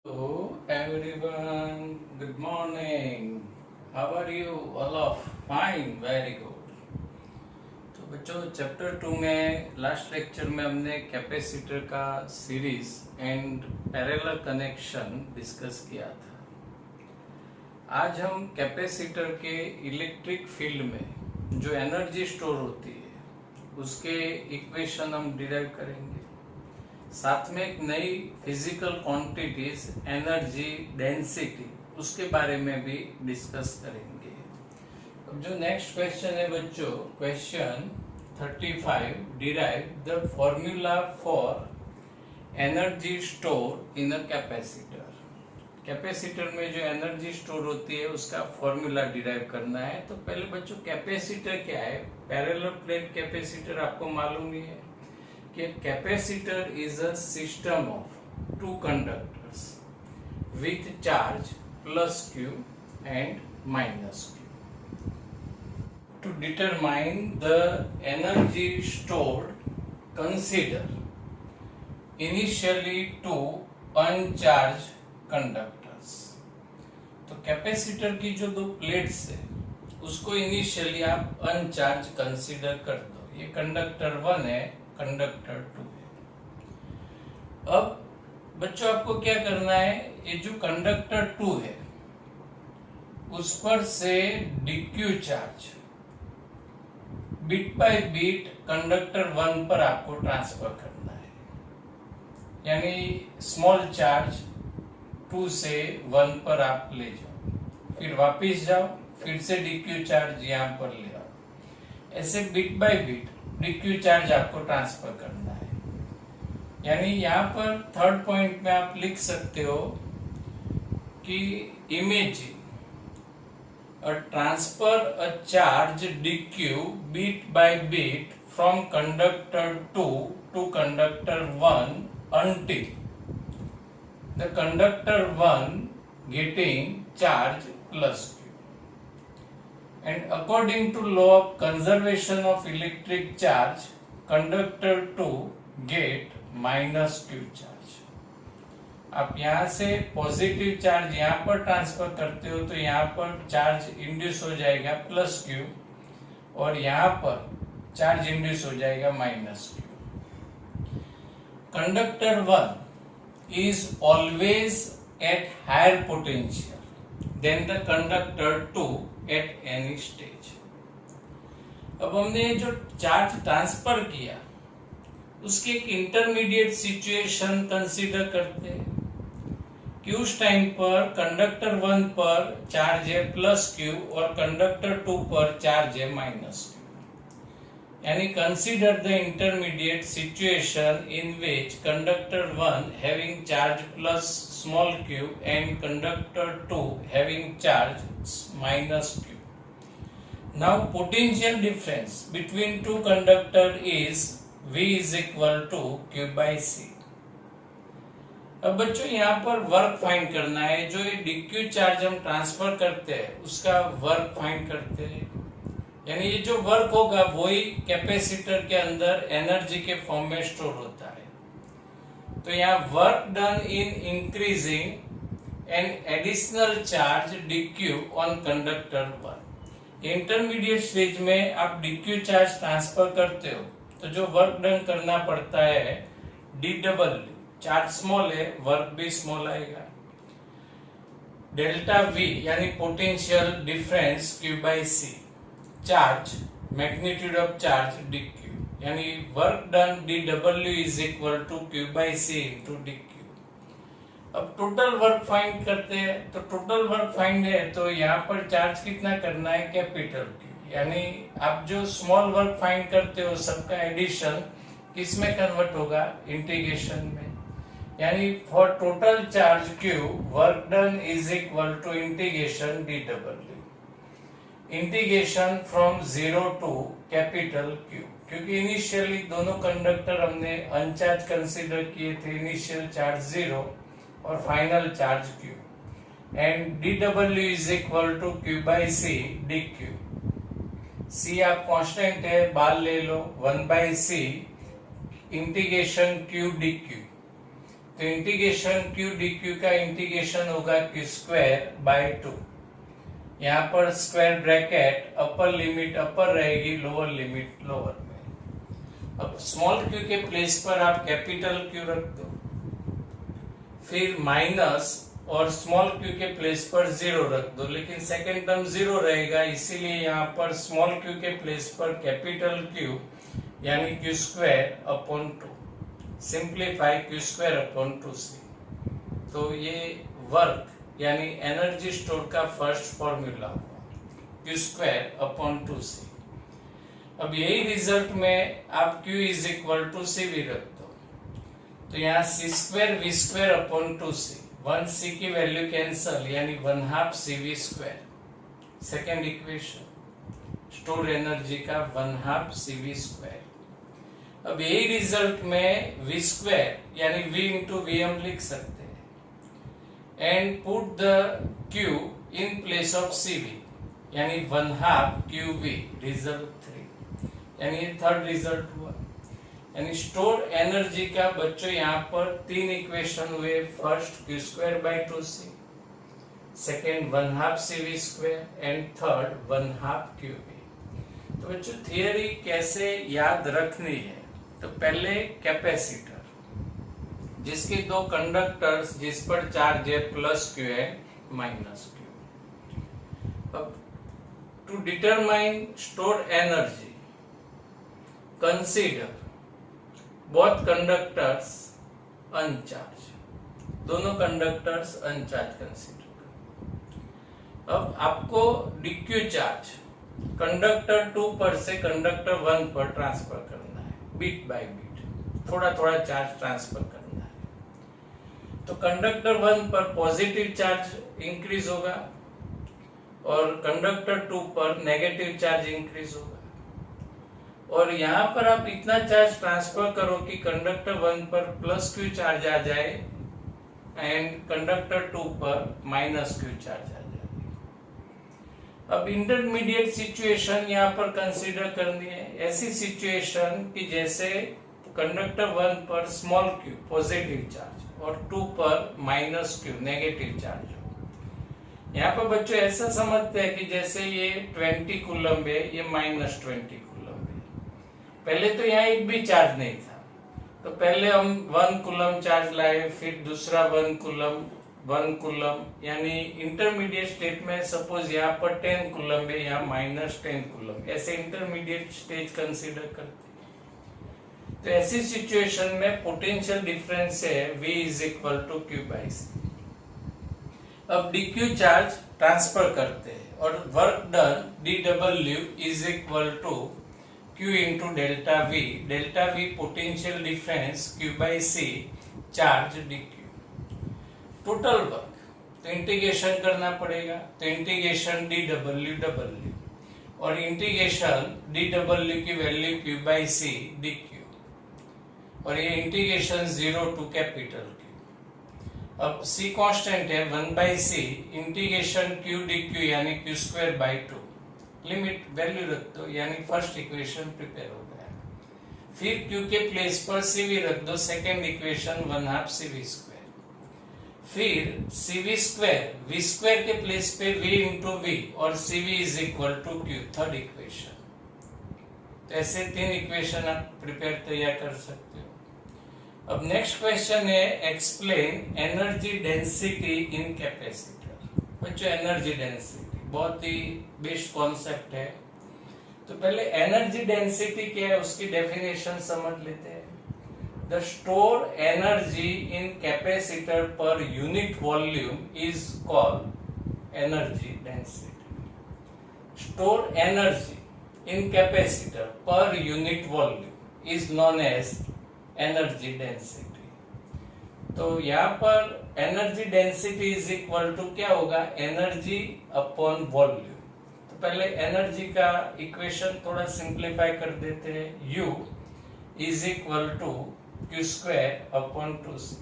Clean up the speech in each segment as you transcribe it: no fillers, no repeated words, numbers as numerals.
Hello everyone, good morning. How are you? All of fine, very good. तो बच्चों chapter 2 में last lecture में हमने कैपेसिटर का series and parallel connection discuss किया था। आज हम कैपेसिटर के इलेक्ट्रिक फील्ड में जो एनर्जी स्टोर होती है उसके इक्वेशन हम डिराइव करेंगे। साथ में एक नई फिजिकल क्वांटिटीज एनर्जी डेंसिटी उसके बारे में भी डिस्कस करेंगे। अब जो नेक्स्ट क्वेश्चन है बच्चों, question 35, derive the formula for energy store in a capacitor. Capacitor में जो एनर्जी स्टोर होती है उसका फॉर्मूला डिराइव करना है। तो पहले बच्चों कैपेसिटर क्या है? पैरेलल प्लेट कैपेसिटर आपको मालूम ही है कि capacitor is a system of two conductors with charge plus Q and minus Q. To determine the energy stored consider initially two uncharged conductors. तो कैपेसिटर की जो दो प्लेट्स है उसको इनिशियली आप अनचार्ज कंसीडर कर दो। ये कंडक्टर 1 है, कंडक्टर 2 है। अब बच्चों आपको क्या करना है, ये जो कंडक्टर 2 है उस पर से dQ charge bit by bit conductor 1 पर आपको ट्रांसफर करना है। यानी स्मॉल चार्ज 2 से 1 पर आप ले जाओ, फिर वापस जाओ, फिर से डिक्यू चार्ज यहां पर ले आओ। ऐसे bit by bit dQ charge आपको ट्रांसफर करना है। यानी यहाँ पर थर्ड पॉइंट में आप लिख सकते हो कि imagine transfer a charge dq bit by bit from conductor 2 to conductor 1 until the conductor 1 getting charge plus q. And according to law of conservation of electric charge, conductor 2 get minus q charge. आप यहाँ से positive charge यहाँ पर transfer करते हो तो यहाँ पर चार्ज इंड्यूस हो जाएगा प्लस क्यू और यहाँ पर चार्ज इंड्यूस हो जाएगा minus Q. Conductor 1 is always at higher potential than the conductor 2 at any stage. अब हमने जो चार्ज ट्रांसफर किया उसकी एक इंटरमीडिएट सिचुएशन कंसीडर करते हैं कि उस टाइम पर कंडक्टर 1 पर चार्ज है प्लस क्यू और कंडक्टर 2 पर चार्ज है माइनस क्यू। यानी consider the intermediate situation in which conductor 1 having charge plus small q and conductor 2 having charge minus q. Now potential difference between two conductor is V is equal to Q by C. अब बच्चों यहाँ पर work find करना है। जो ये dQ charge हम transfer करते हैं उसका वर्क फाइंड करते हैं। यानी ये जो वर्क होगा वही कैपेसिटर के अंदर एनर्जी के फॉर्म में स्टोर होता है। तो यहाँ work done in increasing an additional charge dq on conductor 1। Intermediate stage में आप dq चार्ज ट्रांसफर करते हो तो जो वर्क डन करना पड़ता है dw, चार्ज स्मॉल है वर्क भी स्मॉल आएगा। डेल्टा v यानी potential difference q by c, charge magnitude of charge dq यानी work done dw is equal to q by c into dq। अब टोटल वर्क फाइंड करते हैं तो total work find है तो यहाँ पर चार्ज कितना करना है, कैपिटल Q। यानी आप जो स्मॉल वर्क फाइंड करते हो सबका एडिशन किस में कन्वर्ट होगा, इंटीग्रेशन में। यानी for total charge Q work done is equal to integration dw, integration from 0 to capital Q। क्योंकि इनिशियली दोनों कंडक्टर हमने अनचार्ज कंसीडर किए थे, इनिशियल चार्ज 0 और final charge Q। And dw is equal to Q by C dq। C आप constant है, बाल ले लो, 1 by C integration Q dq। तो इंटीग्रेशन क्यू डी क्यू का इंटीग्रेशन होगा क्यू स्क्वायर बाय 2। यहाँ पर square bracket upper limit upper रहेगी, लोअर लिमिट लोअर में। अब स्मॉल क्यू के प्लेस पर आप कैपिटल क्यू रख दो, फिर माइनस और स्मॉल क्यू के प्लेस पर 0 रख दो, लेकिन सेकेंड टर्म 0 रहेगा, इसीलिए यहाँ पर स्मॉल क्यू के प्लेस पर कैपिटल क्यू यानी Q square upon 2, simplify Q square upon 2c। तो ये वर्क यानी एनर्जी स्टोर का फर्स्ट फॉर्मूला हुआ क्यू स्क्वायर अपॉन 2c। अब यही रिजल्ट में आप q is equal to C भी रख दो, तो यहाँ C square V square upon 2c, 1c की वैल्यू कैंसल यानी 1/2 cv square. Second equation store energy का 1/2 cv स्क्वायर। अब यही रिजल्ट में v स्क्वायर यानी v इंटू वी हम लिख सकते हैं, and put the q in place of cv यानी 1/2 qv, रिजल्ट 3, यानी ये थर्ड रिजल्ट हुआ। यानी स्टोर एनर्जी का बच्चों यहाँ पर 3 इक्वेशन हुए, first Q square by 2c, second 1/2 cv square and third 1/2 qv। तो बच्चों थियरी कैसे याद रखनी है, तो पहले कैपेसिटर जिसके 2 कंडक्टर्स जिस पर चार्ज है प्लस क्यू है माइनस क्यू। अब to determine store energy consider both conductors uncharged, दोनों कंडक्टर्स अनचार्ज कंसीडर करो। अब आपको डिक्यू चार्ज कंडक्टर 2 पर से कंडक्टर 1 पर ट्रांसफर करना है, बीट बाय बीट थोड़ा थोड़ा चार्ज ट्रांसफर करना है। तो कंडक्टर 1 पर पॉजिटिव चार्ज इंक्रीज होगा और कंडक्टर 2 पर नेगेटिव चार्ज इंक्रीज होगा, और यहाँ पर आप इतना चार्ज ट्रांसफर करो कि कंडक्टर 1 पर प्लस क्यू चार्ज आ जाए एंड कंडक्टर 2 पर माइनस क्यू चार्ज आ जाए। अब इंटरमीडिएट सिचुएशन यहाँ पर कंसीडर करनी है, ऐसी सिचुएशन कि जैसे कंडक्टर 1 पर स्मॉल क्यू पॉजिटिव चार्ज और 2 पर माइनस क्यू नेगेटिव चार्ज हो। यहाँ पर बच्चों ऐसा समझते हैं कि जैसे ये 20 कूलम है, ये -20 कूलम है। पहले तो यहाँ एक भी चार्ज नहीं था, तो पहले हम 1 कूलम चार्ज लाए, फिर दूसरा 1 कूलम, यानी इंटरमीडिएट स्टेट में सपोज यहाँ पर 10 कूलम है, यहाँ -10 कूलम, ऐसे इंटरमीडिएट स्टेज कंसीडर करते हैं। तो ऐसी सिचुएशन में पोटेंशियल डिफरेंस है V is equal to Q by C। अब dq चार्ज ट्रांसफर करते हैं और work done dW is equal to Q into delta V potential difference Q by C charge dq। Total work तो integration करना पड़ेगा, तो integration dW और integration dW की value Q by C dq, और ये इंटीग्रेशन 0 टू कैपिटल Q। अब C constant है 1 by C integration Q dq यानी Q square by 2, limit value रख दो, यानी फर्स्ट इक्वेशन प्रिपेयर हो गया। फिर Q के प्लेस पर CV रख दो, सेकेंड इक्वेशन 1/2 CV स्क्वायर। फिर CV स्क्वायर V स्क्वायर के प्लेस पे V इंटू V और CV is equal to Q, third equation. तो ऐसे 3 इक्वेशन आप प्रिपेयर तैयार कर सकते हो। अब नेक्स्ट क्वेश्चन है explain energy density in capacitor. बच्चों एनर्जी डेंसिटी बहुत ही बेस्ट कॉन्सेप्ट है, तो पहले एनर्जी डेंसिटी क्या है उसकी डेफिनेशन समझ लेते हैं। The store energy in capacitor per unit volume is called energy density. Store energy in capacitor per unit volume is known as energy density. तो यहाँ पर energy density is equal to क्या होगा, एनर्जी अपॉन वॉल्यूम। तो पहले energy का equation थोड़ा simplify कर देते हैं, U is equal to Q square upon 2C।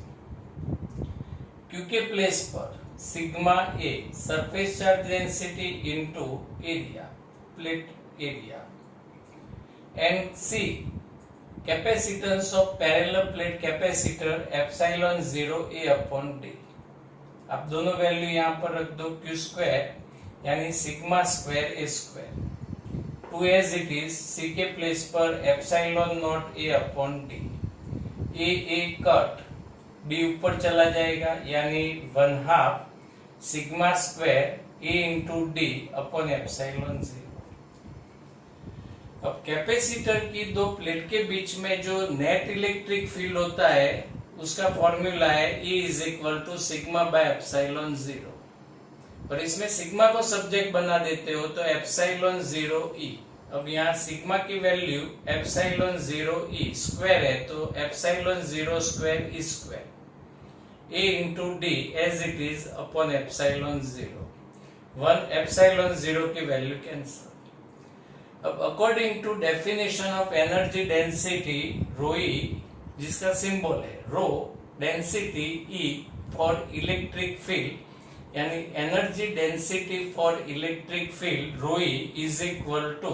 Q के प्लेस पर sigma A surface charge density into area, plate area, and C capacitance of parallel plate capacitor epsilon 0 A upon D. आप दोनों वैल्यू यहाँ पर रख दो, क्यू स्क्वायर यानी sigma square A square two as it is, C के place पर epsilon naught A upon D. A cut, D ऊपर चला जाएगा यानी 1/2 सिग्मा स्क्वायर ए इंटू डी अपॉन एप्सिलॉन 0। अब कैपेसिटर की दो प्लेट के बीच में जो नेट इलेक्ट्रिक फील्ड होता है उसका फॉर्मूला है E is equal to sigma by epsilon 0। और इसमें सिग्मा को सब्जेक्ट बना देते हो तो एप्सिलॉन 0 E। अब यहाँ सिग्मा की वैल्यू एप्सिलॉन 0 E स्क्वायर है तो epsilon 0 square E square A into D as it is upon epsilon 0। 1 epsilon 0 की वैल्यू कैंसिल। अब according to definition of energy density rho E, जिसका सिंबल है rho density E for electric field, यानी energy density for electric field rho E is equal to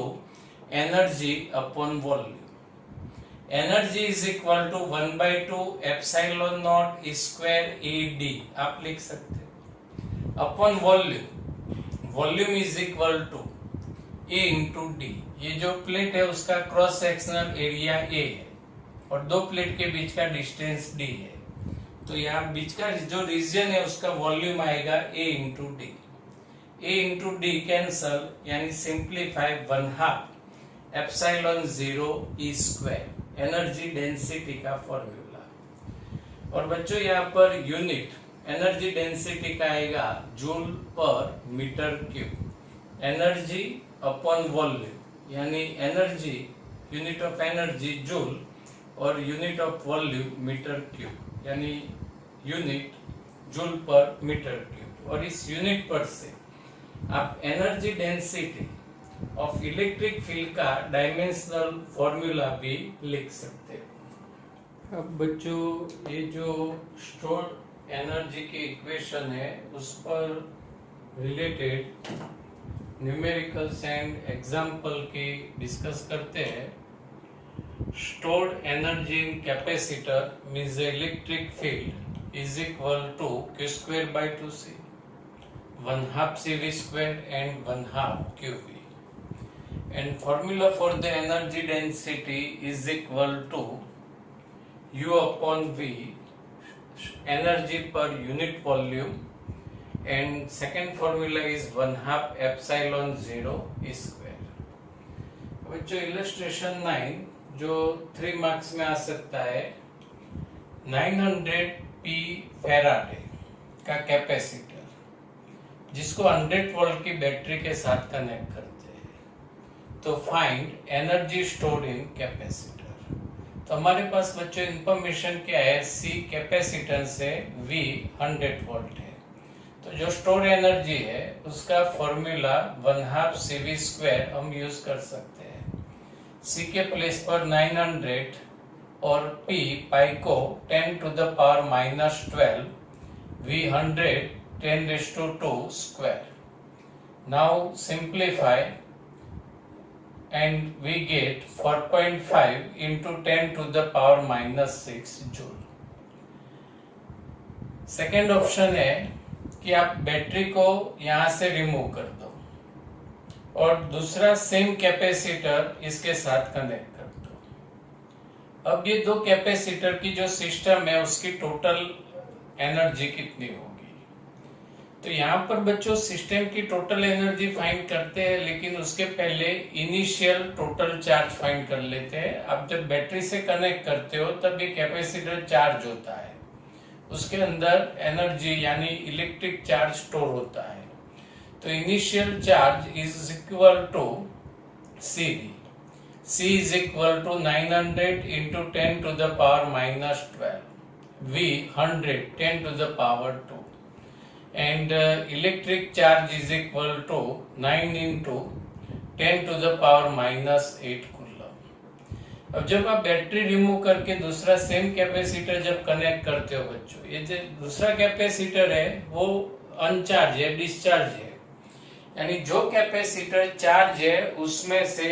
energy upon volume. Energy is equal to 1/2 epsilon naught square A D आप लिख सकते हैं upon volume. Volume is equal to A into D. ये जो plate है उसका cross sectional area A है और दो प्लेट के बीच का डिस्टेंस डी है, तो यहाँ बीच का जो रीजन है उसका वॉल्यूम आएगा ए इंटू डी। ए इंटू डी कैंसल यानी simplify 1/2 epsilon 0 E square energy density का फॉर्मूला। और बच्चों यहाँ पर यूनिट एनर्जी डेंसिटी का आएगा जूल पर metre cube. Energy upon volume यानी energy, unit of energy joule और unit of volume metre cube यानी यूनिट जूल पर मीटर क्यूब। और इस यूनिट पर से आप energy density of electric field का डायमेंशनल फॉर्मूला भी लिख सकते हैं। अब बच्चों ये जो स्टोर्ड एनर्जी की इक्वेशन है उस पर रिलेटेड न्यूमेरिकल्स एंड एग्जाम्पल की डिस्कस करते हैं। Stored energy in capacitor means electric field is equal to Q square by 2c, 1/2 cv square and 1/2 qv, and formula for the energy density is equal to u upon v, energy per unit volume, and second formula is 1/2 epsilon 0 square. बच्चों illustration 9 जो 3 marks में आ सकता है, 900 p Faraday का capacitor जिसको 100 volt की battery के साथ कनेक्ट करते हैं, तो find energy stored in capacitor. तो हमारे पास बच्चों इंफॉर्मेशन क्या है, C कैपेसिटेंस है, V 100 वोल्ट है, तो जो स्टोर एनर्जी है उसका फॉर्मूला 1/2 cv स्क्वायर हम यूज कर सकते हैं। C के प्लेस पर 900 और P पाई को 10 to the power minus 12, V 100 10⁻² square। Now simplify and we get 4.5 into 10 to the power minus 6 joule। Second option है कि आप बैटरी को यहां से रिमूव कर दो और दूसरा सेम कैपेसिटर इसके साथ कनेक्ट कर दो। अब ये दो कैपेसिटर की जो सिस्टम है उसकी टोटल एनर्जी कितनी होगी, तो यहाँ पर बच्चों सिस्टम की टोटल एनर्जी फाइंड करते हैं, लेकिन उसके पहले इनिशियल टोटल चार्ज फाइंड कर लेते हैं। आप जब बैटरी से कनेक्ट करते हो तब ये कैपेसिटर चार्ज होता है, उसके अंदर एनर्जी यानी इलेक्ट्रिक चार्ज स्टोर होता है। तो initial charge is equal to CD। C is equal to 900 into 10 to the power minus 12, V 100 10 to the power 2, and electric charge is equal to 9 into 10 to the power minus 8 coulomb. अब जब आप battery remove करके दूसरा same capacitor जब connect करते हो बच्चों, ये जो दूसरा कैपेसिटर है वो अनचार्ज है, डिस्चार्ज है, यानी जो कैपेसिटर चार्ज है उसमें से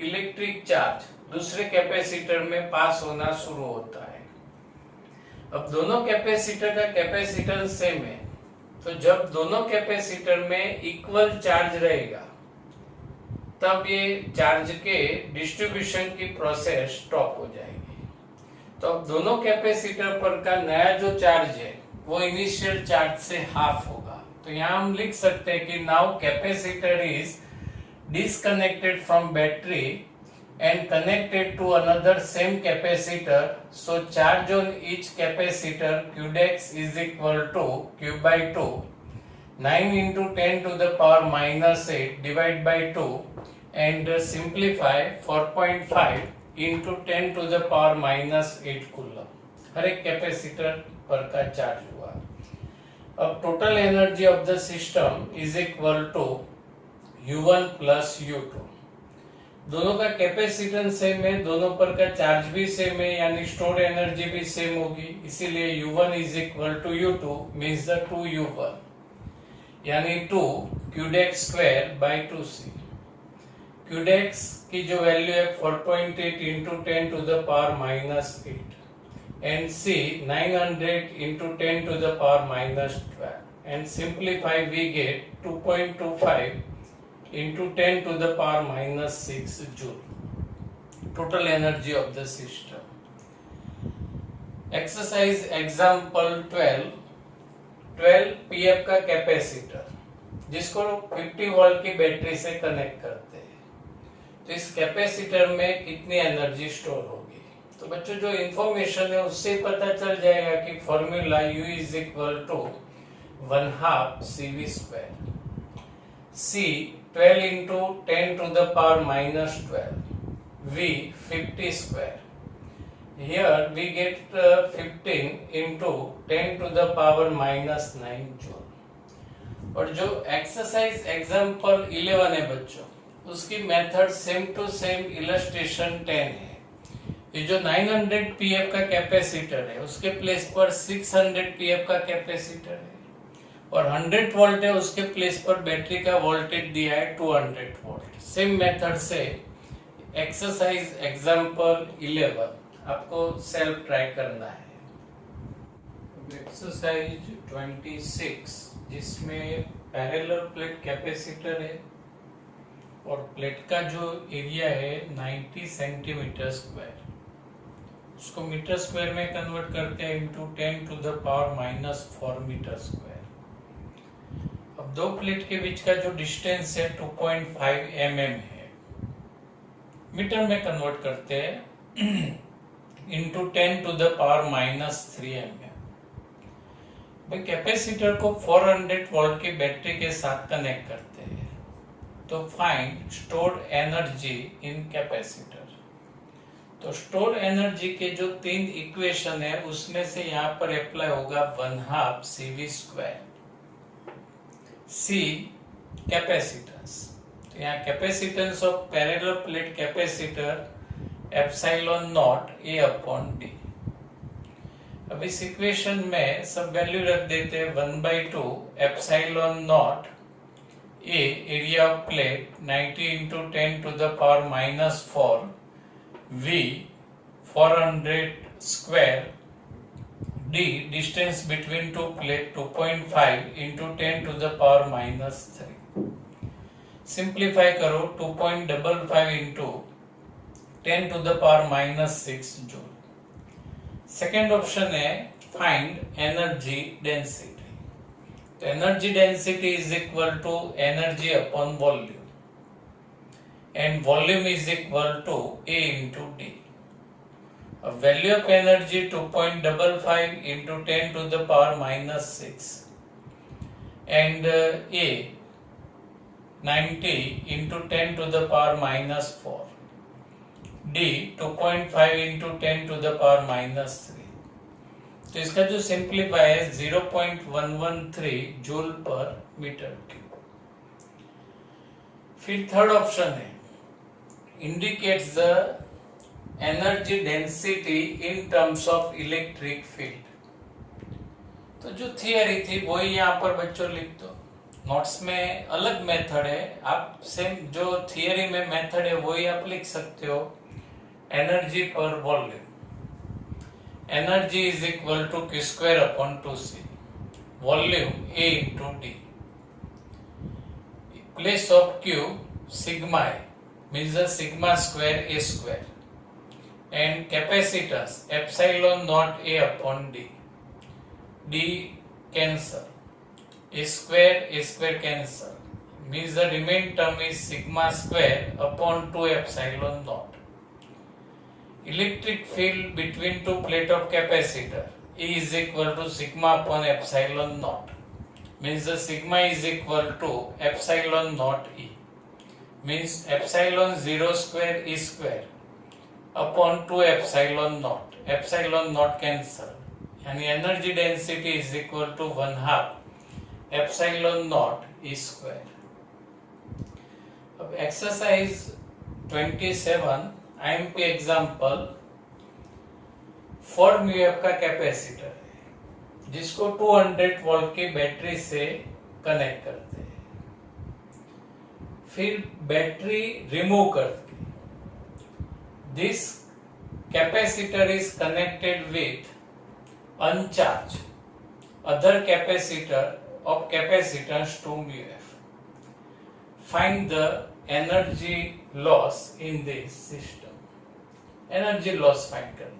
इलेक्ट्रिक चार्ज दूसरे कैपेसिटर में पास होना शुरू होता है। अब दोनों कैपेसिटर का कैपेसिटेंस सेम है, तो जब दोनों कैपेसिटर में इक्वल चार्ज रहेगा तब ये चार्ज के डिस्ट्रीब्यूशन की प्रोसेस स्टॉप हो जाएगी। तो अब दोनों कैपेसिटर पर का नया जो चार्ज है वो इनिशियल चार्ज से हाफ होगा। तो यहाँ हम लिख सकते हैं कि now capacitor is disconnected from battery and connected to another same capacitor, so charge on each capacitor Qdex is equal to Q by 2 9 into 10 to the power minus 8 divided by 2 and simplify 4.5 into 10 to the power minus 8 coulomb हर एक capacitor पर का charge हुआ। अब total energy of the system is equal to U1 plus U2। दोनों का capacitance same है, दोनों पर का चार्ज भी सेम है, यानी स्टोर एनर्जी भी सेम होगी, इसीलिए U1 is equal to U2 means the 2U1 यानी 2 Qdex square by 2C। Qdex की जो वैल्यू है 4.8 into 10 to the power minus 8 and C 900 into 10 to the power minus 12 and simplify we get 2.25 into 10 to the power minus 6 joule total energy of the system। exercise example 12 pf का capacitor जिसको 50 volt की battery से connect करते हैं, तो इस capacitor में कितनी एनर्जी स्टोर होगी। तो बच्चों जो इंफॉर्मेशन है उससे पता चल जाएगा कि formula U is equal to 1/2 CV square. C 12 into 10 to the power minus 12, V 50 square. Here we get 15 into 10 to the power minus 9 joule। और जो एक्सरसाइज एग्जाम्पल 11 है बच्चों, उसकी method same to same illustration 10 है। ये जो 900 pf का capacitor है उसके प्लेस पर 600 pf का कैपेसिटर है और 100 वोल्ट है, उसके प्लेस पर बैटरी का वोल्टेज दिया है 200 वोल्ट। सेम मेथड से एक्सरसाइज एग्जांपल 11 आपको सेल्फ ट्राई करना है। एक्सरसाइज 26 जिसमें पैरेलल प्लेट कैपेसिटर है और प्लेट का जो एरिया है 90 सेंटीमीटर स्क्वायर, उसको मीटर स्क्वायर में कन्वर्ट करते हैं into 10 to the power minus 4 metre square. अब दो प्लेट के बीच का जो डिस्टेंस है 2.5 mm है, मीटर में कन्वर्ट करते हैं into 10 to the power minus 3 mm। भाई कैपेसिटर को 400 वोल्ट की बैटरी के साथ कनेक्ट करते हैं, तो find stored energy in capacitor. तो स्टोर एनर्जी के जो 3 इक्वेशन है उसमें से यहाँ पर अप्लाई होगा 1/2 CV स्क्वायर। C कैपेसिटेंस, तो यहाँ capacitance of parallel plate capacitor epsilon not A upon D। अब इस इक्वेशन में सब वैल्यू रख देते हैं 1/2 epsilon not A area of plate 90 into 10 to the power minus 4 V 400 square D distance between two plate 2.5 into 10 to the power minus 3। Simplify करो 2.55 into 10 to the power minus 6 joule. Second option है find energy density. तो energy density is equal to energy upon volume and volume is equal to A into D। Value of energy 2.55 into 10 to the power minus 6 and A 90 into 10 to the power minus 4, D 2.5 into 10 to the power minus 3। तो इसका जो simplify है 0.113 joule पर metre cube. फिर third option है indicates the energy density in terms of electric field. तो जो theory थी वही यहाँ पर बच्चों लिख दो, नोट्स में अलग मेथड है, आप सेम जो थियरी में मेथड है वही आप लिख सकते हो। energy per volume. Energy is equal to Q square upon 2C. Volume A into D. Place of Q, sigma A, means the sigma square A square. And capacitance, epsilon naught A upon D. D cancel. A square cancel. Means the remaining term is sigma square upon 2 epsilon naught. Electric field between two plate of capacitor E is equal to sigma upon epsilon naught. Means the sigma is equal to epsilon naught E. Means epsilon 0 square E square upon 2 epsilon naught. Epsilon naught cancel. And energy density is equal to 1/2 epsilon naught E square. Exercise 27 IMP example 4 म्यूएफ का capacitor है जिसको 200 volt की battery से connect करते हैं, फिर battery remove करते हैं. This capacitor is connected with uncharge other capacitor of capacitance 2 mu F. Find the energy loss in this system. Energy loss find करना है.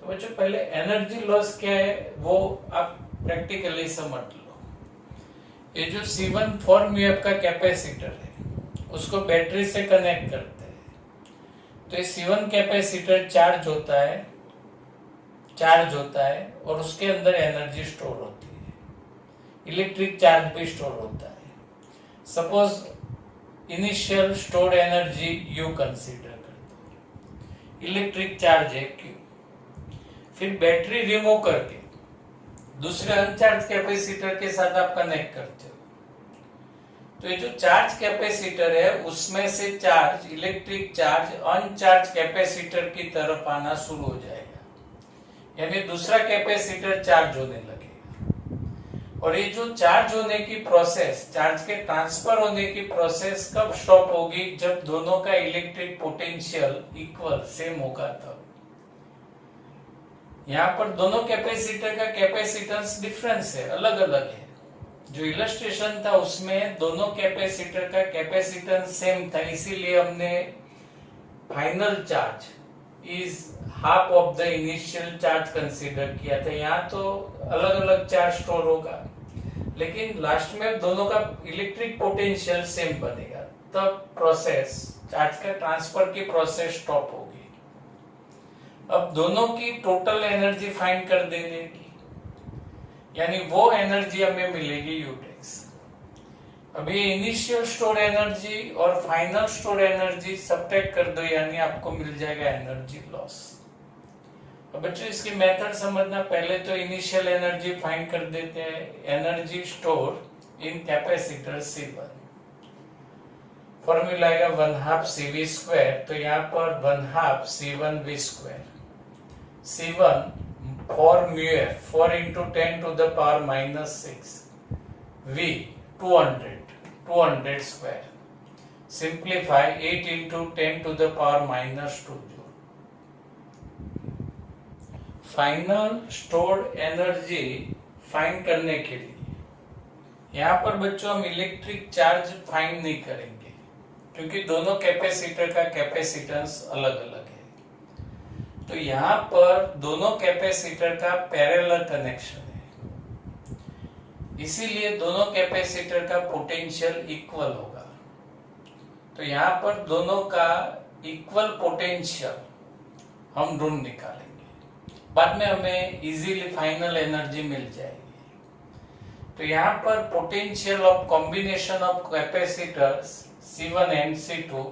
तो बच्चों पहले एनर्जी लॉस क्या है वो आप प्रैक्टिकली समझ लो. ये जो C1 4 म्यूएफ का कैपेसिटर है उसको बैटरी से कनेक्ट करते हैं. तो ये C1 कैपेसिटर चार्ज होता है और उसके अंदर एनर्जी स्टोर होती है. इलेक्ट्रिक चार्ज भी स्टोर होता है. Suppose initial stored energy you consider करते हो, इलेक्ट्रिक चार्ज है Q. फिर बैटरी रिमूव करके दूसरे अनचार्ज कैपेसिटर के साथ आप कनेक्ट करते हो. तो ये जो चार्ज कैपेसिटर है उसमें से चार्ज, इलेक्ट्रिक चार्ज अनचार्ज कैपेसिटर की तरफ आना शुरू हो जाएगा, यानी दूसरा कैपेसिटर चार्ज होने लगेगा. और ये जो चार्ज होने की प्रोसेस, चार्ज के ट्रांसफर होने की प्रोसेस कब स्टॉप होगी? जब दोनों का इलेक्ट्रिक पोटेंशियल इक्वल सेम होगा तब. यहाँ पर दोनों कैपेसिटर का कैपेसिटेंस डिफरेंस है, अलग अलग है. जो इलस्ट्रेशन था उसमें दोनों कैपेसिटर का कैपेसिटेंस सेम था, इसीलिए हमने final charge is half of the initial charge consider किया था. यहाँ तो अलग अलग चार्ज स्टोर होगा, लेकिन लास्ट में दोनों का इलेक्ट्रिक पोटेंशियल सेम बनेगा, तब प्रोसेस, चार्ज का ट्रांसफर की प्रोसेस स्टॉप होगी. अब दोनों की टोटल एनर्जी फाइंड कर देने की, यानी वो एनर्जी हमें मिलेगी यूटेक्स. अभी इनिशियल स्टोर एनर्जी और फाइनल स्टोर एनर्जी सब्ट्रैक्ट कर दो, यानी आपको मिल जाएगा एनर्जी लॉस. अब बच्चों इसकी मेथड समझना. पहले तो इनिशियल एनर्जी फाइंड कर देते हैं. Energy store in capacitor C1, formula आएगा 1/2 CV स्क्वायर. तो यहाँ पर 1/2 C1V square. C1 4 म्यूएफ, 4 into 10 to the power minus 6. V 200 square. Simplify 8 into 10 to the power minus 2 joule. Final stored energy find करने के लिए यहाँ पर बच्चों हम इलेक्ट्रिक चार्ज फाइंड नहीं करेंगे, क्योंकि दोनों कैपेसिटर का कैपेसिटेंस अलग अलग है. तो यहाँ पर दोनों कैपेसिटर का पैरेलल कनेक्शन है, इसीलिए दोनों कैपेसिटर का पोटेंशियल इक्वल होगा. तो यहाँ पर दोनों का इक्वल पोटेंशियल हम ढूंढ निकालेंगे. बाद में हमें इजीली फाइनल एनर्जी मिल जाएगी. तो यहाँ पर potential of combination of capacitors C1 and C2,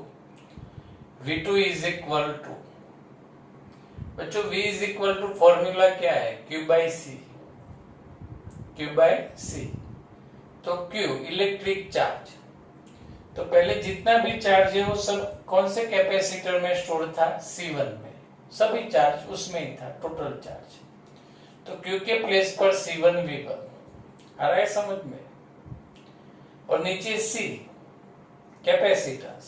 V2 is equal to, बच्चों V is equal to formula क्या है? Q by C. तो Q इलेक्ट्रिक चार्ज. तो पहले जितना भी चार्ज है वो सब कौन से कैपेसिटर में स्टोर था? C1 में. सभी चार्ज उसमें ही था, टोटल चार्ज. तो Q के प्लेस पर C1 V1 आ रहा है समझ में. और नीचे C कैपेसिटेंस.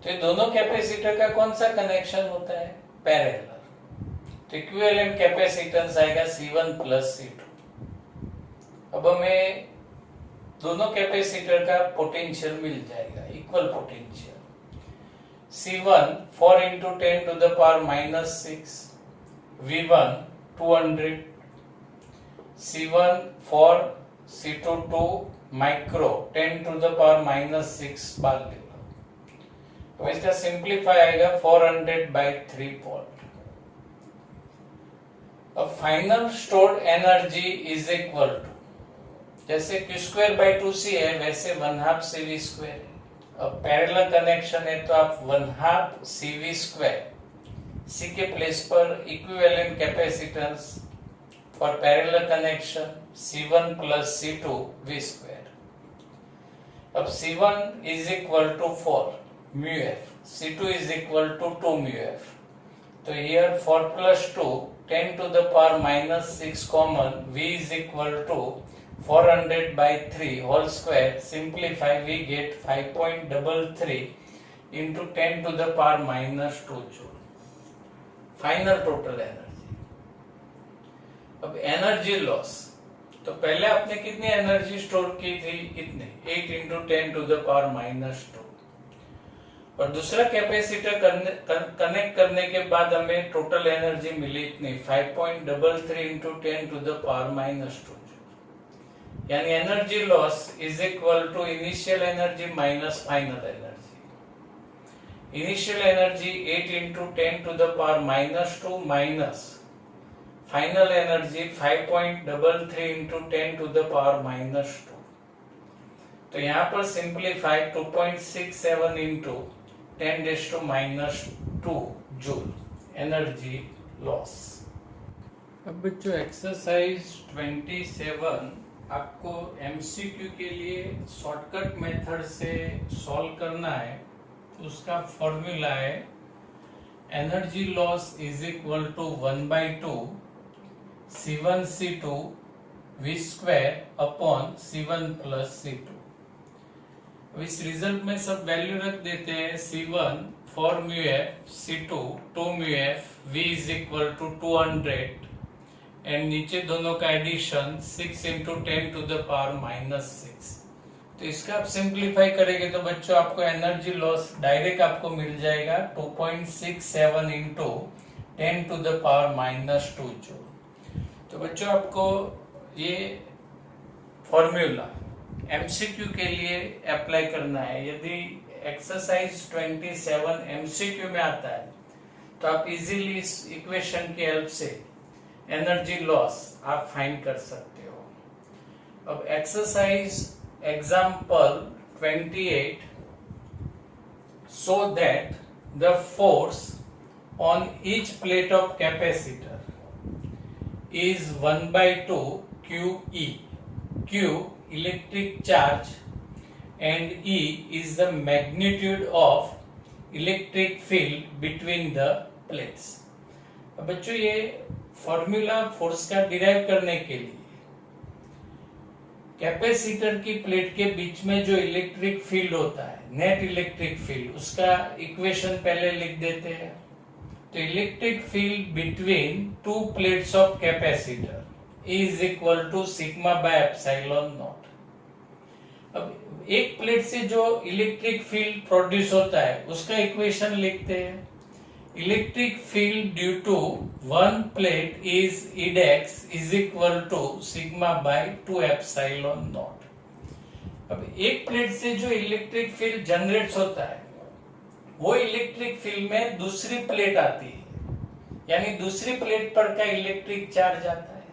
तो ये दोनों कैपेसिटर का कौन सा कनेक्शन होता है? पैरेलल। तो इक्विवेलेंट कैपेसिटेंस आएगा C1 प्लस C2। अब हमें दोनों कैपेसिटर का पोटेंशियल मिल जाएगा, equal potential. C1 4 into 10 to the power minus 6, V1 200, C1 4, C2 2 micro 10 to the power minus 6 बार ले लो। तो इसका सिंप्लीफाई आएगा 400 by 3 वोल्ट। अब final stored energy is equal to, जैसे Q² by 2C है वैसे 1/2 CV²। अब पैरेलल कनेक्शन है तो आप 1/2 CV², C के प्लेस पर equivalent capacitance for parallel connection C1 plus C2 V²। अब C1 is equal to 4 μF, C2 is equal to 2 μF। तो here 4 plus 2 10 to the power minus 6 common, V is equal to 400 by 3 whole square. Simplify, we get 5.33 into 10 to the power minus 2 joule. Final total energy. अब energy loss, तो पहले आपने कितनी energy store की थी? इतने 8 into 10 to the power minus 2। और दूसरा कैपेसिटर कनेक्ट करने के बाद हमें टोटल एनर्जी मिली इतनी 5.33 into 10 to the power minus 2। यानी energy loss is equal to initial energy minus final energy. Initial energy 8 into 10 to the power minus 2 minus final energy 5.33 into 10 to the power minus 2। तो यहाँ पर simplify 2.67 into 10 raised to minus 2 joule energy loss. अब बच्चों exercise 27 आपको MCQ के लिए shortcut method से solve करना है। तो उसका फॉर्मूला है energy loss is equal to 1/2 C1 C2 V² upon C1 plus C2। इस रिजल्ट में सब वैल्यू रख देते हैं। C1 4 μF, C2 2 μF, V is equal to 200 and नीचे दोनों का addition 6 into 10 to the power minus 6। तो इसका आप सिंप्लीफाई करेंगे तो बच्चों आपको एनर्जी लॉस डायरेक्ट आपको मिल जाएगा 2.67 into 10 to the power minus 2 joule. तो बच्चों आपको ये फॉर्मूला MCQ के लिए अप्लाई करना है। यदि एक्सरसाइज 27 MCQ में आता है तो आप इजीली इस इक्वेशन की हेल्प से एनर्जी लॉस आप फाइंड कर सकते हो। अब exercise example 28, so that the force on each plate of capacitor is 1/2 QE। Q electric charge and E is the magnitude of electric field between the plates। अब बच्चों ये formula force का derive करने के लिए कैपेसिटर की plate के बीच में जो इलेक्ट्रिक फील्ड होता है, नेट इलेक्ट्रिक फील्ड, उसका इक्वेशन पहले लिख देते हैं। तो electric field between two plates of capacitor is equal to sigma by epsilon not. अब एक प्लेट से जो इलेक्ट्रिक फील्ड प्रोड्यूस होता है उसका इक्वेशन लिखते हैं। Electric field due to one plate is Edex is equal to sigma by 2 epsilon not. अब एक प्लेट से जो इलेक्ट्रिक फील्ड जनरेट होता है वो इलेक्ट्रिक फील्ड में दूसरी प्लेट आती है, यानी दूसरी प्लेट पर का इलेक्ट्रिक चार्ज आता है।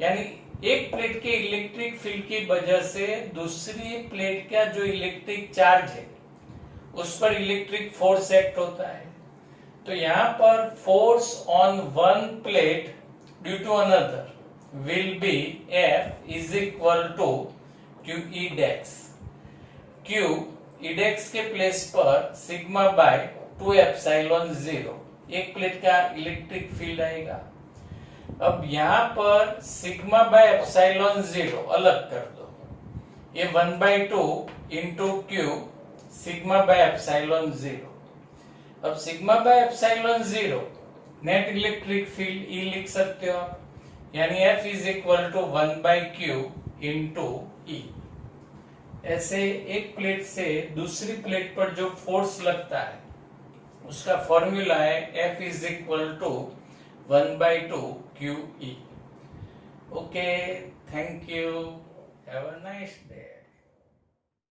यानी एक प्लेट के इलेक्ट्रिक फील्ड की वजह से दूसरी प्लेट का जो इलेक्ट्रिक चार्ज है उस पर इलेक्ट्रिक फोर्स एक्ट होता है। तो यहाँ पर force on one plate due to another will be F is equal to Q Edex। Q Edex के प्लेस पर सिग्मा बाय 2 एप्सिलॉन 0 एक प्लेट का इलेक्ट्रिक फील्ड आएगा। अब यहाँ पर सिग्मा बाय एप्सिलॉन 0 अलग कर दो, ये 1/2 into Q sigma by epsilon 0। अब sigma by epsilon 0 net electric field E लिख सकते हो आप, यानी F is equal to 1/q into E। ऐसे एक प्लेट से दूसरी प्लेट पर जो फोर्स लगता है उसका फॉर्मूला है F is equal to 1/2 QE। Okay, thank you, have a nice day.